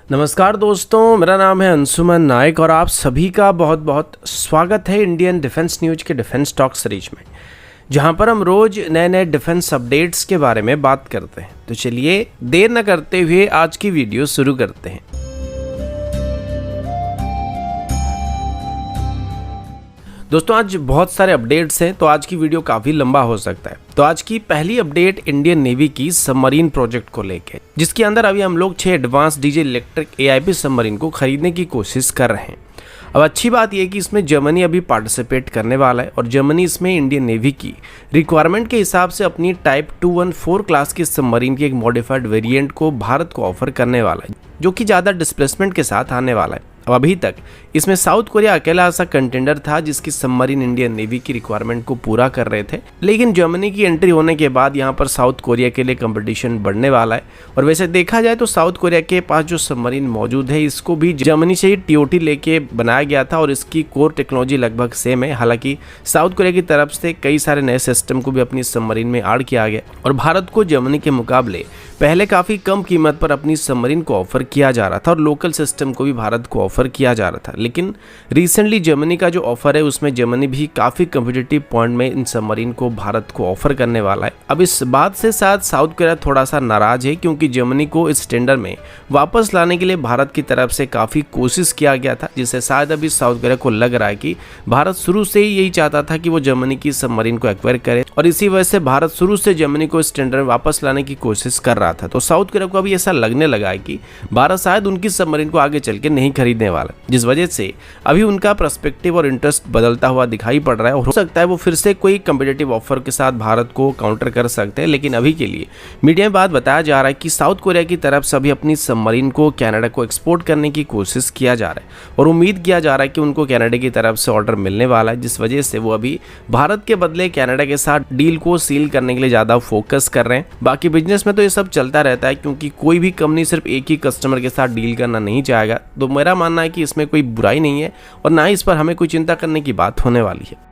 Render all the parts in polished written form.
नमस्कार दोस्तों, मेरा नाम है अंशुमन नायक और आप सभी का बहुत बहुत स्वागत है इंडियन डिफेंस न्यूज के डिफेंस टॉक सीरीज में, जहां पर हम रोज नए नए डिफेंस अपडेट्स के बारे में बात करते हैं। तो चलिए देर न करते हुए आज की वीडियो शुरू करते हैं। दोस्तों आज बहुत सारे अपडेट्स हैं, तो आज की वीडियो काफ़ी लंबा हो सकता है। तो आज की पहली अपडेट इंडियन नेवी की सबमरीन प्रोजेक्ट को लेकर, जिसके अंदर अभी हम लोग 6 advance diesel electric AIP submarine को खरीदने की कोशिश कर रहे हैं। अब अच्छी बात यह है कि इसमें जर्मनी अभी पार्टिसिपेट करने वाला है और जर्मनी इसमें इंडियन नेवी की रिक्वायरमेंट के हिसाब से अपनी टाइप 214 क्लास की सबमरीन की एक मॉडिफाइड वेरिएंट को भारत को ऑफर करने वाला है, जो कि ज़्यादा डिस्प्लेसमेंट के साथ आने वाला है। अब अभी तक इसमें साउथ कोरिया अकेला ऐसा कंटेंडर था जिसकी सबमरीन इंडियन नेवी की रिक्वायरमेंट को पूरा कर रहे थे, लेकिन जर्मनी की एंट्री होने के बाद यहाँ पर साउथ कोरिया के लिए कंपटीशन बढ़ने वाला है। और वैसे देखा जाए तो साउथ कोरिया के पास जो सबमरीन मौजूद है, इसको भी जर्मनी से ही TOT लेके बनाया गया था और इसकी कोर टेक्नोलॉजी लगभग सेम है। हालांकि साउथ कोरिया की तरफ से कई सारे नए सिस्टम को भी अपनी सबमरीन में ऐड किया गया और भारत को जर्मनी के मुकाबले पहले काफ़ी कम कीमत पर अपनी सबमरीन को ऑफर किया जा रहा था और लोकल सिस्टम को भी भारत को ऑफर किया जा रहा था। लेकिन रिसेंटली जर्मनी का जो ऑफर है उसमें जर्मनी भी काफ़ी कम्पिटिटिव पॉइंट में इन सबमरीन को भारत को ऑफर करने वाला है। अब इस बात से साथ साउथ कोरिया थोड़ा सा नाराज है, क्योंकि जर्मनी को इस टेंडर में वापस लाने के लिए भारत की तरफ से काफ़ी कोशिश किया गया था, जिससे शायद अभी साउथ कोरिया को लग रहा है कि भारत शुरू से ही यही चाहता था कि वो जर्मनी की सबमरीन को एक्वायर करे और इसी वजह से भारत शुरू से जर्मनी को इस टेंडर में वापस लाने की कोशिश कर रहा था। तो साउथ कोरिया को अभी ऐसा लगने लगा है कि भारत शायद उनकी सबमरीन को आगे चल के नहीं खरीदने वाला, जिस वजह से अभी उनका पर्सपेक्टिव और इंटरेस्ट बदलता हुआ दिखाई पड़ रहा है और हो सकता है वो फिर से कोई कम्पिटिटिव ऑफर के साथ भारत को काउंटर कर सकते हैं। लेकिन अभी के लिए मीडिया में बात बताया जा रहा है कि साउथ कोरिया की तरफ से अभी अपनी सबमरीन को कनाडा को एक्सपोर्ट करने की कोशिश किया जा रहा है और उम्मीद किया जा रहा है कि उनको कनाडा की तरफ से ऑर्डर मिलने वाला है, जिस वजह से वो अभी भारत के बदले कनाडा के साथ डील को सील करने के लिए ज़्यादा फोकस कर रहे हैं। बाकी बिजनेस में तो ये सब चलता रहता है, क्योंकि कोई भी कंपनी सिर्फ एक ही कस्टमर के साथ डील करना नहीं चाहेगा। तो मेरा मानना है कि इसमें कोई बुराई नहीं है और ना ही इस पर हमें कोई चिंता करने की बात होने वाली है।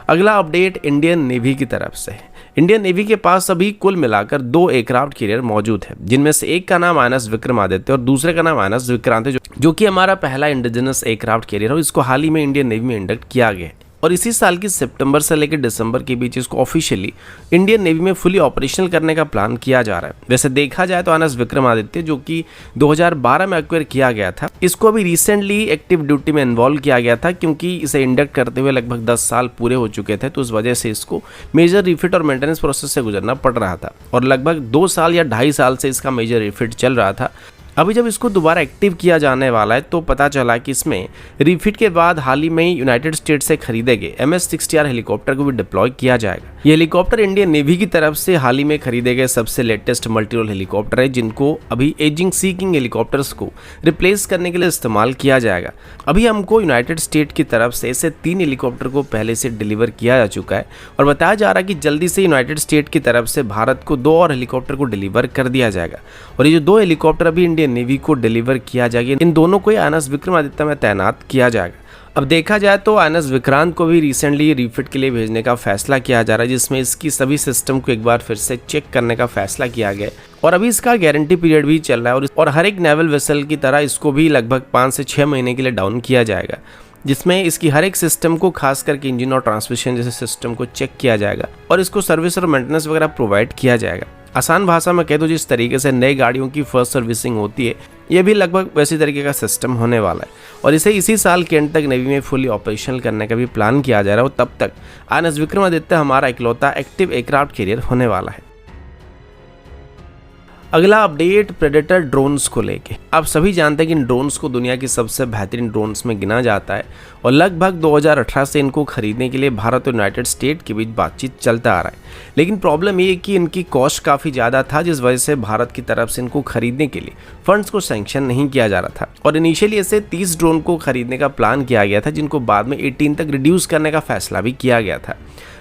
अगला अपडेट इंडियन नेवी की तरफ से है। इंडियन नेवी के पास अभी कुल मिलाकर 2 एयरक्राफ्ट कैरियर मौजूद है, जिनमें से एक का नाम INS विक्रमादित्य और दूसरे का नाम INS विक्रांत है, जो कि हमारा पहला इंडिजिनस एयरक्राफ्ट कैरियर है। इसको हाल ही में इंडियन नेवी में इंडक्ट किया गया है और इसी साल की सितंबर से लेकर दिसंबर के बीच इसको ऑफिशियली इंडियन नेवी में फुली ऑपरेशनल करने का प्लान किया जा रहा है। वैसे देखा जाए तो INS विक्रमादित्य, जो कि 2012 में एक्वायर किया गया था, इसको अभी रिसेंटली एक्टिव ड्यूटी में इन्वॉल्व किया गया था, क्योंकि इसे इंडक्ट करते हुए लगभग 10 साल पूरे हो चुके थे। तो उस वजह से इसको मेजर रिफिट और मेंटेनेंस प्रोसेस से गुजरना पड़ रहा था और लगभग 2 साल या 2.5 साल से इसका मेजर रिफिट चल रहा था। अभी जब इसको दोबारा एक्टिव किया जाने वाला है तो पता चला कि इसमें रिफिट के बाद हाल ही में यूनाइटेड स्टेट्स से खरीदे गए MS-60R हेलीकॉप्टर को भी डिप्लॉय किया जाएगा। ये हेलीकॉप्टर इंडियन नेवी की तरफ से हाल ही में खरीदे गए सबसे लेटेस्ट मल्टी-रोल हेलीकॉप्टर है, जिनको अभी एजिंग सी किंग हेलीकॉप्टर्स को रिप्लेस करने के लिए इस्तेमाल किया जाएगा। अभी हमको यूनाइटेड स्टेट की तरफ से ऐसे 3 हेलीकॉप्टर को पहले से डिलीवर किया जा चुका है और बताया जा रहा है कि जल्दी से यूनाइटेड स्टेट की तरफ से भारत को 2 और हेलीकॉप्टर को डिलीवर कर दिया जाएगा और ये जो 2 हेलीकॉप्टर अभी इंडियन नेवी को डिलीवर किया जाएगा, इन दोनों को INS विक्रमादित्य में तैनात किया जाएगा। अब देखा जाए तो INS विक्रांत को भी रिसेंटली रिफिट के लिए भेजने का फैसला किया जा रहा है, जिसमें इसकी सभी सिस्टम को एक बार फिर से चेक करने का फैसला किया गया और अभी इसका गारंटी पीरियड भी चल रहा है और हर एक नेवल वेसल की तरह इसको भी लगभग 5 से 6 महीने के लिए डाउन किया जाएगा, जिसमें इसकी हर एक सिस्टम को खास करके इंजन और ट्रांसमिशन जैसे सिस्टम को चेक किया जाएगा और इसको सर्विस और मेंटेनेंस वगैरह प्रोवाइड किया जाएगा। आसान भाषा में कह दो, जिस तरीके से नई गाड़ियों की फर्स्ट सर्विसिंग होती है, ये भी लगभग वैसी तरीके का सिस्टम होने वाला है और इसे इसी साल के एंड तक नेवी में फुली ऑपरेशनल करने का भी प्लान किया जा रहा है और तब तक INS विक्रमादित्य हमारा इकलौता एक्टिव एयरक्राफ्ट कैरियर होने वाला है। अगला अपडेट प्रेडेटर ड्रोन्स को लेके। आप सभी जानते हैं कि इन ड्रोन्स को दुनिया की सबसे बेहतरीन ड्रोन्स में गिना जाता है और लगभग 2018 से इनको खरीदने के लिए भारत और यूनाइटेड स्टेट के बीच बातचीत चलता आ रहा है। लेकिन प्रॉब्लम ये है कि इनकी कॉस्ट काफ़ी ज़्यादा था, जिस वजह से भारत की तरफ से इनको खरीदने के लिए फंड्स को सैंक्शन नहीं किया जा रहा था और इनिशियली ऐसे 30 ड्रोन को खरीदने का प्लान किया गया था, जिनको बाद में 18 तक रिड्यूस करने का फैसला भी किया गया था।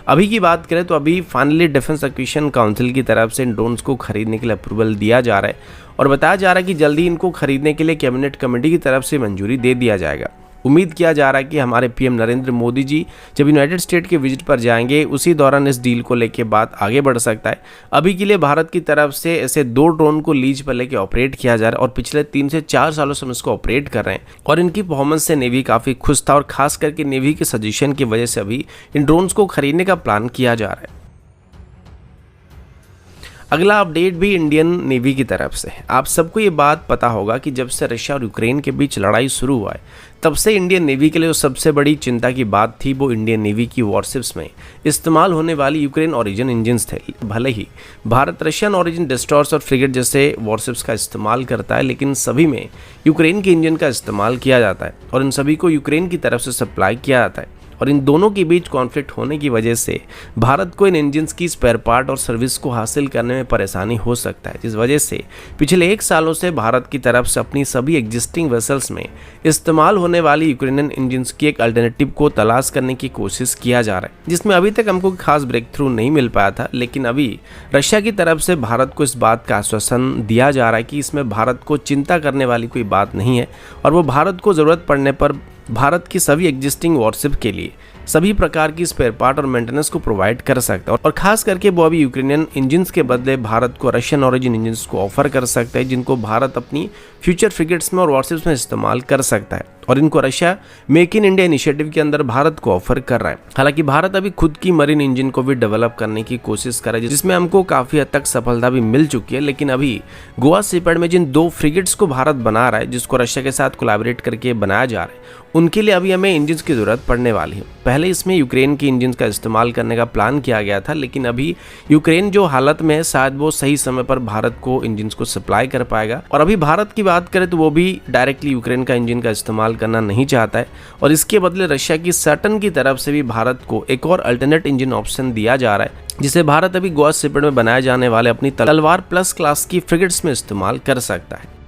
अभी की बात करें तो अभी फाइनली डिफेंस एक्विजिशन काउंसिल की तरफ से इन ड्रोन्स को खरीदने के लिए अप्रूवल दिया जा रहा है और बताया जा रहा है कि जल्दी इनको खरीदने के लिए कैबिनेट कमेटी की तरफ से मंजूरी दे दिया जाएगा। उम्मीद किया जा रहा है कि हमारे पीएम नरेंद्र मोदी जी जब यूनाइटेड स्टेट के विजिट पर जाएंगे उसी दौरान इस डील को लेकर बात आगे बढ़ सकता है। अभी के लिए भारत की तरफ से ऐसे 2 ड्रोन को लीज पर लेकर ऑपरेट किया जा रहा है और पिछले 3 से 4 सालों से हम इसको ऑपरेट कर रहे हैं और इनकी परफॉर्मेंस से नेवी काफ़ी खुश था और खास करके नेवी के सजेशन की वजह से अभी इन ड्रोन्स को खरीदने का प्लान किया जा रहा है। अगला अपडेट भी इंडियन नेवी की तरफ से। आप सबको ये बात पता होगा कि जब से रशिया और यूक्रेन के बीच लड़ाई शुरू हुआ है तब से इंडियन नेवी के लिए जो सबसे बड़ी चिंता की बात थी वो इंडियन नेवी की वॉरशिप्स में इस्तेमाल होने वाली यूक्रेन ओरिजिन इंजन्स थे। भले ही भारत रशियन ओरिजिन डिस्ट्रॉयर्स और फ्रिगेट जैसे वॉरशिप्स का इस्तेमाल करता है, लेकिन सभी में यूक्रेन के इंजन का इस्तेमाल किया जाता है और इन सभी को यूक्रेन की तरफ से सप्लाई किया जाता है और इन दोनों के बीच कॉन्फ्लिक्ट होने की वजह से भारत को इन इंजन्स की स्पेयर पार्ट और सर्विस को हासिल करने में परेशानी हो सकता है, जिस वजह से पिछले 1 सालों से भारत की तरफ से अपनी सभी एग्जिस्टिंग वेसल्स में इस्तेमाल होने वाली यूक्रेनियन इंजन्स की एक अल्टरनेटिव को तलाश करने की कोशिश किया जा रहा है, जिसमें अभी तक हमको खास ब्रेक थ्रू नहीं मिल पाया था। लेकिन अभी रशिया की तरफ से भारत को इस बात का आश्वासन दिया जा रहा है कि इसमें भारत को चिंता करने वाली कोई बात नहीं है और वो भारत को ज़रूरत पड़ने पर भारत की सभी एग्जिस्टिंग वॉरशिप के लिए सभी प्रकार की स्पेयर पार्ट और मेंटेनेंस को प्रोवाइड कर सकता है और खास करके वो अभी यूक्रेनियन इंजन्स के बदले भारत को रशियन ओरिजिन इंजन्स को ऑफर कर सकता है, जिनको भारत अपनी फ्यूचर फ्रिगेट्स में और वॉरशिप्स में इस्तेमाल कर सकता है और इनको Russia make in India initiative के अंदर भारत को ऑफर कर रहा है। हालांकि भारत अभी खुद की मरीन इंजन को भी डेवलप करने की कोशिश कर रहा है, जिसमें हमको काफी हद तक सफलता भी मिल चुकी है। लेकिन अभी गोवा सीपैड में जिन 2 फ्रिगेट्स को भारत बना रहा है, जिसको रशिया के साथ कोलैबोरेट करके बनाया जा रहा है, उनके लिए अभी हमें इंजन की जरूरत पड़ने वाली है। पहले इसमें यूक्रेन की इंजन का इस्तेमाल करने का प्लान किया गया था, लेकिन अभी यूक्रेन जो हालत में है शायद वो सही समय पर भारत को इंजन को सप्लाई कर पाएगा। और अभी भारत की बात करें तो वो भी डायरेक्टली यूक्रेन का इंजन का इस्तेमाल करना नहीं चाहता है और इसके बदले रशिया की सटन की तरफ से भी भारत को एक और अल्टरनेट इंजन ऑप्शन दिया जा रहा है, जिसे भारत अभी गोवा सीपैड में बनाए जाने वाले अपनी तलवार प्लस क्लास की फ्रिगेट्स में इस्तेमाल कर सकता है।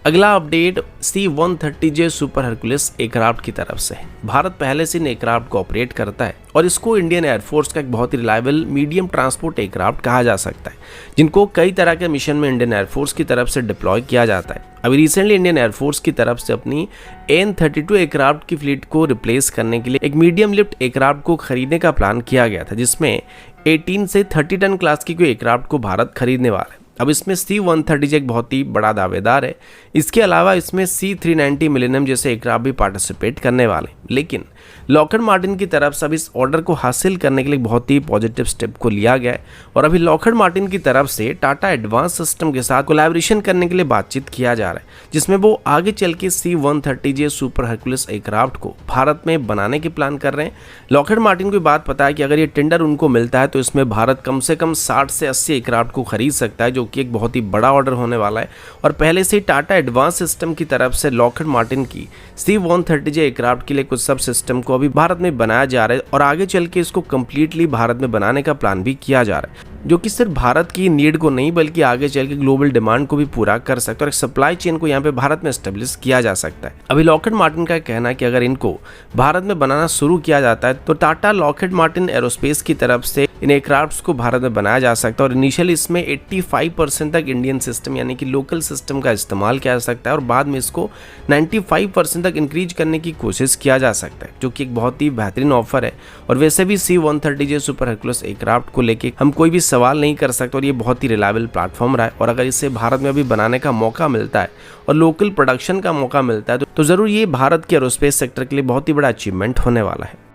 अगला update C-130J super Hercules aircraft की तरफ से है। भारत पहले से इन एयरक्राफ्ट को ऑपरेट करता है और इसको इंडियन एयरफोर्स का एक बहुत ही रिलायबल मीडियम ट्रांसपोर्ट एयरक्राफ्ट कहा जा सकता है, जिनको कई तरह के मिशन में इंडियन एयरफोर्स की तरफ से डिप्लॉय किया जाता है। अभी रिसेंटली इंडियन एयरफोर्स की तरफ से अपनी AN-32 एयरक्राफ्ट की फ्लीट को रिप्लेस करने के लिए एक मीडियम लिफ्ट एयरक्राफ्ट को खरीदने का प्लान किया गया था, जिसमें 18 से 30 टन क्लास की कोई एयरक्राफ्ट को भारत खरीदने वाला है। अब इसमें C-130J एक बहुत ही बड़ा दावेदार है। इसके अलावा इसमें C-390 मिलेनियम जैसे एयरक्राफ्ट भी पार्टिसिपेट करने वाले, लेकिन लॉकहीड मार्टिन की तरफ से अब इस ऑर्डर को हासिल करने के लिए बहुत ही पॉजिटिव स्टेप को लिया गया है और अभी लॉकहीड मार्टिन की तरफ से टाटा एडवांस सिस्टम के साथ कोलैबोरेशन करने के लिए बातचीत किया जा रहा है, जिसमें वो आगे चल के C-130J सुपर हरकुलिस एयरक्राफ्ट को भारत में बनाने के प्लान कर रहे हैं। लॉकहीड मार्टिन को बात पता है कि अगर ये टेंडर उनको मिलता है तो इसमें भारत कम से कम 60 से 80 एयरक्राफ्ट को खरीद सकता है, जो कि एक बहुत ही बड़ा ऑर्डर होने वाला है। और पहले से ही टाटा एडवांस सिस्टम की तरफ से लॉकहीड मार्टिन की C-130J एयरक्राफ्ट के लिए कुछ सब सिस्टम को अभी भारत में बनाया जा रहा है और आगे चल के इसको कंप्लीटली भारत में बनाने का प्लान भी किया जा रहा है, जो कि सिर्फ भारत की नीड को नहीं बल्कि आगे चल के ग्लोबल डिमांड को भी पूरा कर सकता है और एक सप्लाई चेन को यहाँ पे भारत में एस्टेब्लिश किया जा सकता है। अभी लॉकहीड मार्टिन का कहना है कि अगर इनको भारत में बनाना शुरू किया जाता है तो टाटा लॉकहीड मार्टिन एरोस्पेस की तरफ से इन एयरक्राफ्ट्स को भारत में बनाया जा सकता है और इनिशियली इसमें 85% तक इंडियन सिस्टम यानी कि लोकल सिस्टम का इस्तेमाल किया जा सकता है और बाद में इसको 95% तक इंक्रीज करने की कोशिश किया जा सकता है, जो कि एक बहुत ही बेहतरीन ऑफर है। और वैसे भी C-130J सुपर हरकुलिस एयरक्राफ्ट को लेके हम कोई भी सवाल नहीं कर सकते और ये बहुत ही रिलायबल प्लेटफॉर्म रहा है और अगर इसे भारत में अभी बनाने का मौका मिलता है और लोकल प्रोडक्शन का मौका मिलता है तो जरूर ये भारत के एरोस्पेस सेक्टर के लिए बहुत ही बड़ा अचीवमेंट होने वाला है।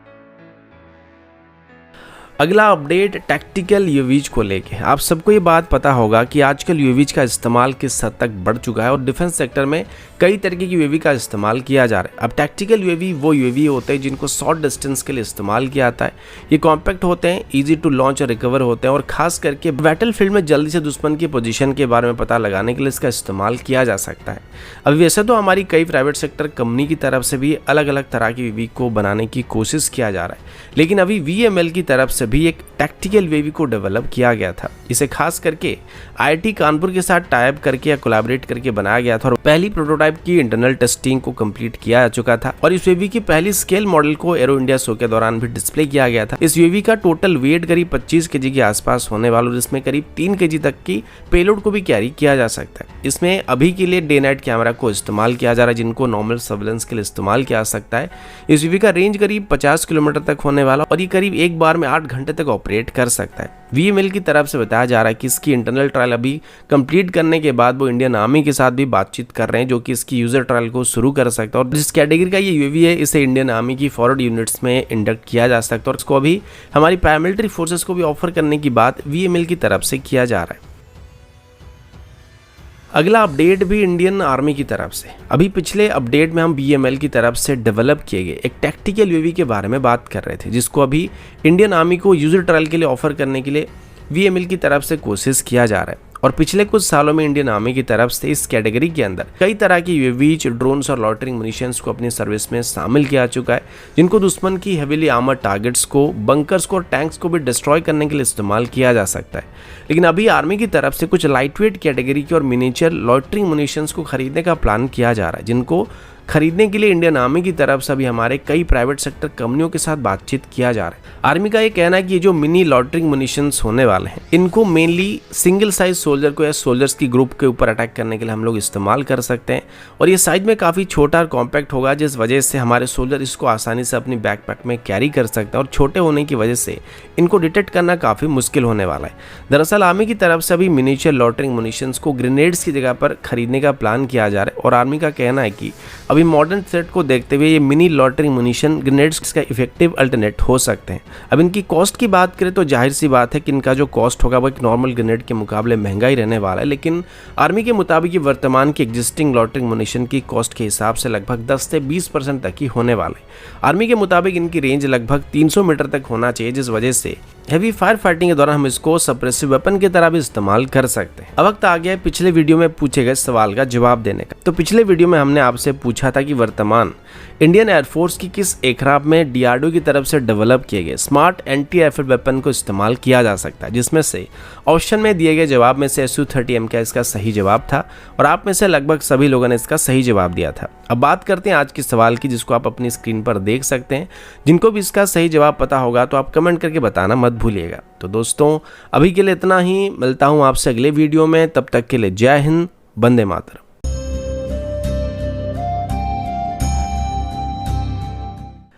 अगला अपडेट टैक्टिकल यूएवीज को लेके। आप सबको ये बात पता होगा कि आजकल यूएवीज का इस्तेमाल किस हद तक बढ़ चुका है और डिफेंस सेक्टर में कई तरीके की यूएवी का इस्तेमाल किया जा रहा है। अब टैक्टिकल यूएवी वो यूएवी होते हैं जिनको शॉर्ट डिस्टेंस के लिए इस्तेमाल किया जाता है। ये कॉम्पैक्ट होते हैं, ईजी टू लॉन्च और रिकवर होते हैं और खास करके बैटल फील्ड में जल्दी से दुश्मन की पोजीशन के बारे में पता लगाने के लिए इसका इस्तेमाल किया जा सकता है। अब वैसे तो हमारी कई प्राइवेट सेक्टर कंपनी की तरफ से भी अलग अलग तरह की यूएवी को बनाने की कोशिश किया जा रहा है, लेकिन अभी VML की तरफ से भी एक टैक्टिकल यूएवी को डेवलप किया गया था। इसे खास करके आईआईटी कानपुर के साथ टाइप करके या कोलैबोरेट करके बनाया गया था और पहली प्रोटोटाइप की इंटरनल टेस्टिंग को कंप्लीट किया जा चुका था और इस यूएवी की पहली स्केल मॉडल को एरो इंडिया शो के दौरान भी डिस्प्ले किया गया था। इस यूएवी का टोटल वेट करीब 25 केजी के आसपास होने वाला और इसमें करीब 3 केजी तक की पेलोड को भी कैरी किया जा सकता है। इसमें अभी के लिए डे नाइट कैमरा को इस्तेमाल किया जा रहा है, जिनको नॉर्मल सर्वेलेंस के लिए इस्तेमाल किया जा सकता है। इस यूएवी का रेंज करीब 50 किलोमीटर तक होने वाला और ये करीब एक बार में 8 घंटे तक ऑपरेट कर सकता है। VML की तरफ से बताया जा रहा है कि इसकी इंटरनल ट्रायल अभी कंप्लीट करने के बाद वो इंडियन आर्मी के साथ भी बातचीत कर रहे हैं, जो कि इसकी यूजर ट्रायल को शुरू कर सकता है। और जिस कैटेगरी का ये यूएवी है, इसे इंडियन आर्मी की फॉरवर्ड यूनिट्स में इंडक्ट किया जा सकता है और इसको अभी हमारी पैरामिलिट्री फोर्सेस को भी ऑफर करने की बात VML की तरफ से किया जा रहा है। अगला अपडेट भी इंडियन आर्मी की तरफ से। अभी पिछले अपडेट में हम VML की तरफ से डेवलप किए गए एक टैक्टिकल यूएवी के बारे में बात कर रहे थे, जिसको अभी इंडियन आर्मी को यूजर ट्रायल के लिए ऑफर करने के लिए VML की तरफ से कोशिश किया जा रहा है। और पिछले कुछ सालों में इंडियन आर्मी की तरफ से इस कैटेगरी के अंदर कई तरह की यूएवीज, ड्रोन्स और लॉटरिंग मुनिशंस को अपनी सर्विस में शामिल किया चुका है, जिनको दुश्मन की हेवीली आर्मर्ड टारगेट्स को, बंकर्स को और टैंक्स को भी डिस्ट्रॉय करने के लिए इस्तेमाल किया जा सकता है। लेकिन अभी आर्मी की तरफ से कुछ लाइटवेट कैटेगरी की और मिनिएचर लॉटरिंग मुनिशंस को खरीदने का प्लान किया जा रहा है, जिनको खरीदने के लिए इंडियन आर्मी की तरफ से अभी हमारे कई प्राइवेट सेक्टर कंपनियों के साथ बातचीत किया जा रहा है। आर्मी का ये कहना है कि ये जो मिनी लॉटरिंग मुनिशंस होने वाले हैं, इनको मेनली सिंगल साइज सोल्जर को या सोल्जर्स की ग्रुप के ऊपर अटैक करने के लिए हम लोग इस्तेमाल कर सकते हैं और ये साइज में काफ़ी छोटा और कॉम्पैक्ट होगा, जिस वजह से हमारे सोल्जर इसको आसानी से अपनी बैकपैक में कैरी कर सकते हैं और छोटे होने की वजह से इनको डिटेक्ट करना काफ़ी मुश्किल होने वाला है। दरअसल आर्मी की तरफ से अभी मिनिएचर लॉटरिंग मुनिशंस को ग्रेनेड्स की जगह पर खरीदने का प्लान किया जा रहा है और आर्मी का कहना है कि अभी मॉडर्न थ्रेट को देखते हुए ये मिनी लॉटरिंग मुनिशन ग्रेनेड्स का इफेक्टिव अल्टरनेट हो सकते हैं। अब इनकी कॉस्ट की बात करें तो जाहिर सी बात है कि इनका जो कॉस्ट होगा वो एक नॉर्मल ग्रेनेड के मुकाबले महंगा ही रहने वाला है, लेकिन आर्मी के मुताबिक वर्तमान की एग्जिस्टिंग लॉटरिंग मुनिशन की कॉस्ट के हिसाब से लगभग 10 से 20% तक ही होने वाला है। आर्मी के मुताबिक इनकी रेंज लगभग 300 मीटर तक होना चाहिए, जिस वजह से हैवी फायर फाइटिंग के दौरान हम इसको सप्रेसिव वेपन की तरह भी इस्तेमाल कर सकते हैं। अब वक्त आ गया है पिछले वीडियो में पूछे गए सवाल का जवाब देने का। तो पिछले वीडियो में हमने आपसे पूछा था कि वर्तमान इंडियन एयरफोर्स की किस एयरक्राफ्ट में डीआरडीओ की तरफ से डेवलप किए गए स्मार्ट एंटी राइफल वेपन को इस्तेमाल किया जा सकता है, जिसमें से ऑप्शन में दिए गए जवाब में से Su-30M का इसका सही जवाब था और आप में से लगभग सभी लोगों ने इसका सही जवाब दिया था। अब बात करते हैं आज के सवाल की, जिसको आप अपनी स्क्रीन पर देख सकते हैं। जिनको भी इसका सही जवाब पता होगा तो आप कमेंट करके बताना मत भूलिएगा। तो दोस्तों अभी के लिए इतना ही, मिलता हूँ आपसे अगले वीडियो में, तब तक के लिए जय हिंद, वंदे मातरम।